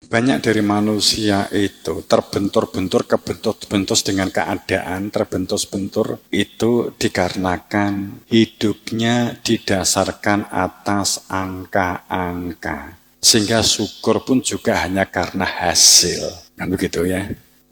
Banyak dari manusia itu terbentur-bentur, kebentur-bentur dengan keadaan, terbentur-bentur itu dikarenakan hidupnya didasarkan atas angka-angka. Sehingga syukur pun juga hanya karena hasil. Kan begitu ya.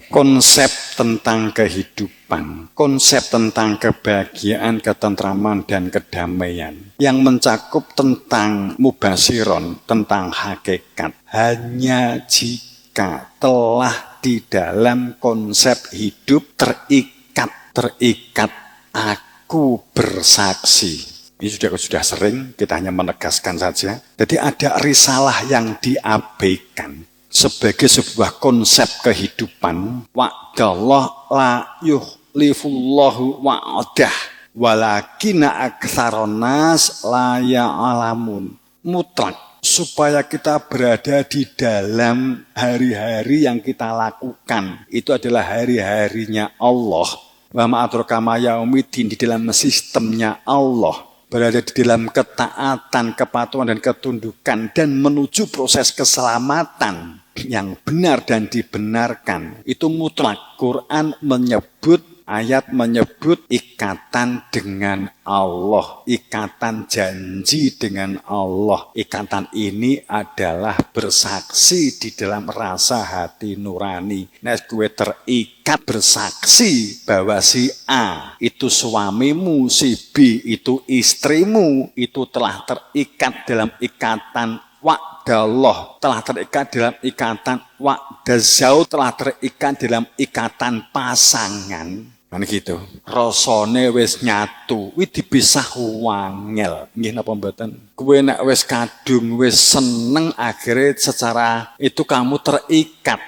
Konsep tentang kehidupan, konsep tentang kebahagiaan, ketentraman, dan kedamaian yang mencakup tentang mubasyiron, tentang hakikat, hanya jika telah di dalam konsep hidup terikat aku bersaksi. Ini sudah sering, kita hanya menegaskan saja. Jadi ada risalah yang diabaikan sebagai sebuah konsep kehidupan. Wa'dallah la yuhlifullahu wa'adah walakina aktsaronas la ya'lamun. Mutlak supaya kita berada di dalam hari-hari yang kita lakukan. Itu adalah hari-harinya Allah. Wa ma'adraka ma yaumiddin, di dalam sistemnya Allah. Berada di dalam ketaatan, kepatuhan, dan ketundukan, dan menuju proses keselamatan yang benar dan dibenarkan. Itu mutlak. Quran menyebut, ayat menyebut ikatan dengan Allah, ikatan janji dengan Allah. Ikatan ini adalah bersaksi di dalam rasa hati nurani. Nah, gue terikat bersaksi bahwa si A itu suamimu, si B itu istrimu, itu telah terikat dalam ikatan wa'dallah, telah terikat dalam ikatan wa'dazau, telah terikat dalam ikatan pasangan. Kan gitu. Rasane wis nyatu, kuwi dipisah wangel. Nggih napa mboten? Kowe nek wis kadung, wis seneng, akhirnya secara itu kamu terikat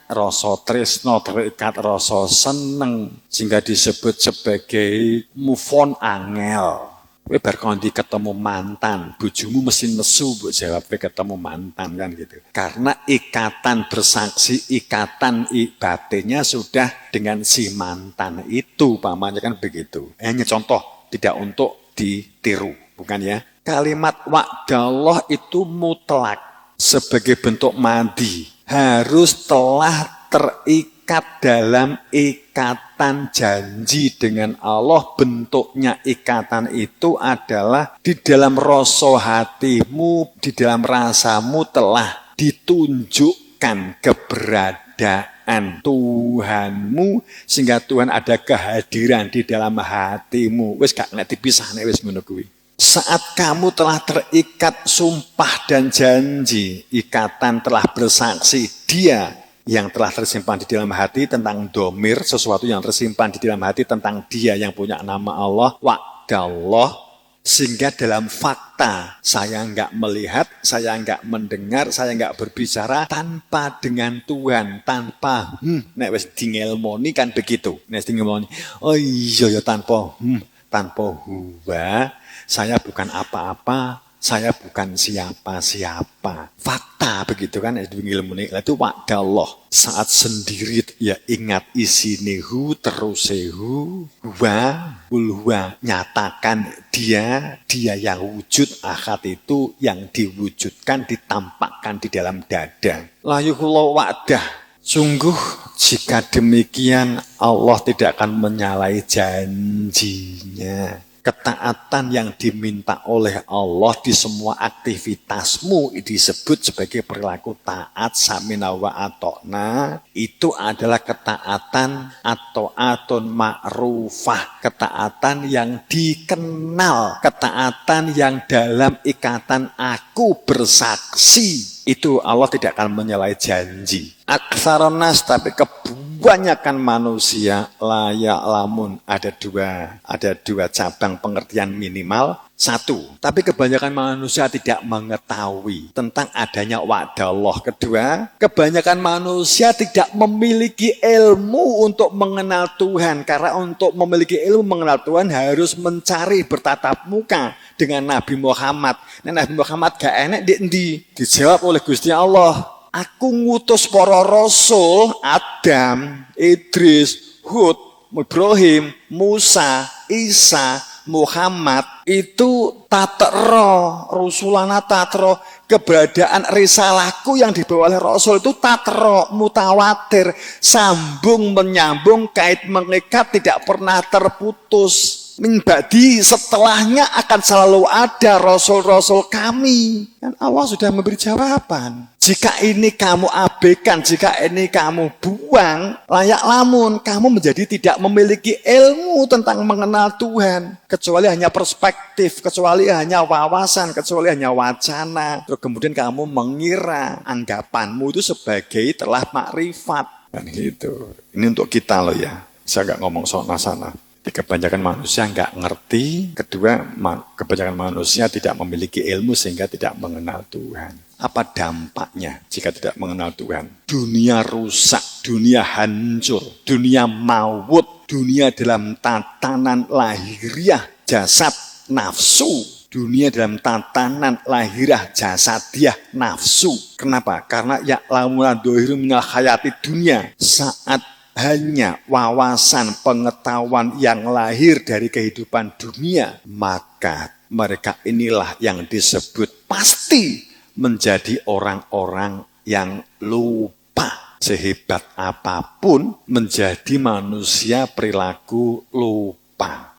rasa tresno, terikat rasa seneng, sehingga disebut sebagai move on angel. Kowe bar kondi ketemu mantan, bojomu mesti nesu mbok jawab ketemu mantan kan gitu. Karena ikatan bersaksi, ikatan batinnya sudah dengan si mantan itu, pamannya kan begitu. Hanya contoh, tidak untuk ditiru, bukan ya. Kalimat wa'dallah itu mutlak sebagai bentuk madi, harus telah terikat dalam ikatan janji dengan Allah. Bentuknya ikatan itu adalah di dalam rasa hatimu, di dalam rasamu telah ditunjukkan keberadaan Tuhanmu, sehingga Tuhan ada kehadiran di dalam hatimu. Wis gak nek dipisahne wis ngono kuwi. Saat kamu telah terikat sumpah dan janji, ikatan telah bersaksi, dia yang telah tersimpan di dalam hati tentang domir, sesuatu yang tersimpan di dalam hati tentang dia yang punya nama Allah, wa'dallah, sehingga dalam fakta saya enggak melihat, saya enggak mendengar, saya enggak berbicara tanpa dengan Tuhan, tanpa nek wis dingelmoni kan begitu. Nek dingelmoni, oh iya ya tanpa huwa, saya bukan apa-apa, saya bukan siapa-siapa. Fakta begitu kan, ilmu itu wa'dallah. Saat sendiri ya ingat isinehu, terusehu, huwa, nyatakan dia yang wujud, akad itu yang diwujudkan, ditampakkan di dalam dada. Layuhullah wa'dah. Sungguh jika demikian Allah tidak akan menyalahi janjinya. Ketaatan yang diminta oleh Allah di semua aktivitasmu disebut sebagai perilaku taat, samina wa atokna. Itu adalah ketaatan atau atun ma'rufah, ketaatan yang dikenal, ketaatan yang dalam ikatan aku bersaksi. Itu Allah tidak akan menyalahi janji. Aktsaronas, tapi kebanyakan manusia layak lamun. Ada dua cabang pengertian minimal. Satu, tapi kebanyakan manusia tidak mengetahui tentang adanya wa'dallah. Kedua, kebanyakan manusia tidak memiliki ilmu untuk mengenal Tuhan. Karena untuk memiliki ilmu mengenal Tuhan harus mencari bertatap muka dengan Nabi Muhammad. Nah, Nabi Muhammad gak enak dijawab oleh Gusti Allah. Aku ngutus para rasul, Adam, Idris, Hud, Ibrahim, Musa, Isa, Muhammad, itu tatro, rusulana tatro, keberadaan risalahku yang dibawa oleh Rasul itu tatro, mutawatir, sambung menyambung, kait mengikat, tidak pernah terputus. Min ba'di, setelahnya akan selalu ada Rasul-Rasul kami. Dan Allah sudah memberi jawaban. Jika ini kamu abaikan, jika ini kamu buang, layak lamun kamu menjadi tidak memiliki ilmu tentang mengenal Tuhan. Kecuali hanya perspektif, kecuali hanya wawasan, kecuali hanya wacana. Terus kemudian kamu mengira anggapanmu itu sebagai telah makrifat. Dan gitu. Ini untuk kita loh ya. Saya nggak ngomong sana-sana. Kebanyakan manusia nggak ngerti. Kedua, kebanyakan manusia tidak memiliki ilmu sehingga tidak mengenal Tuhan. Apa dampaknya jika tidak mengenal Tuhan? Dunia rusak, dunia hancur, dunia maut, dunia dalam tatanan lahiriah jasad nafsu. Dunia dalam tatanan lahiriah jasadiah nafsu. Kenapa? Karena ya'lamuna dhohiru minal hayati dunia. Saat hanya wawasan pengetahuan yang lahir dari kehidupan dunia, maka mereka inilah yang disebut pasti menjadi orang-orang yang lupa. Sehebat apapun menjadi manusia perilaku lupa.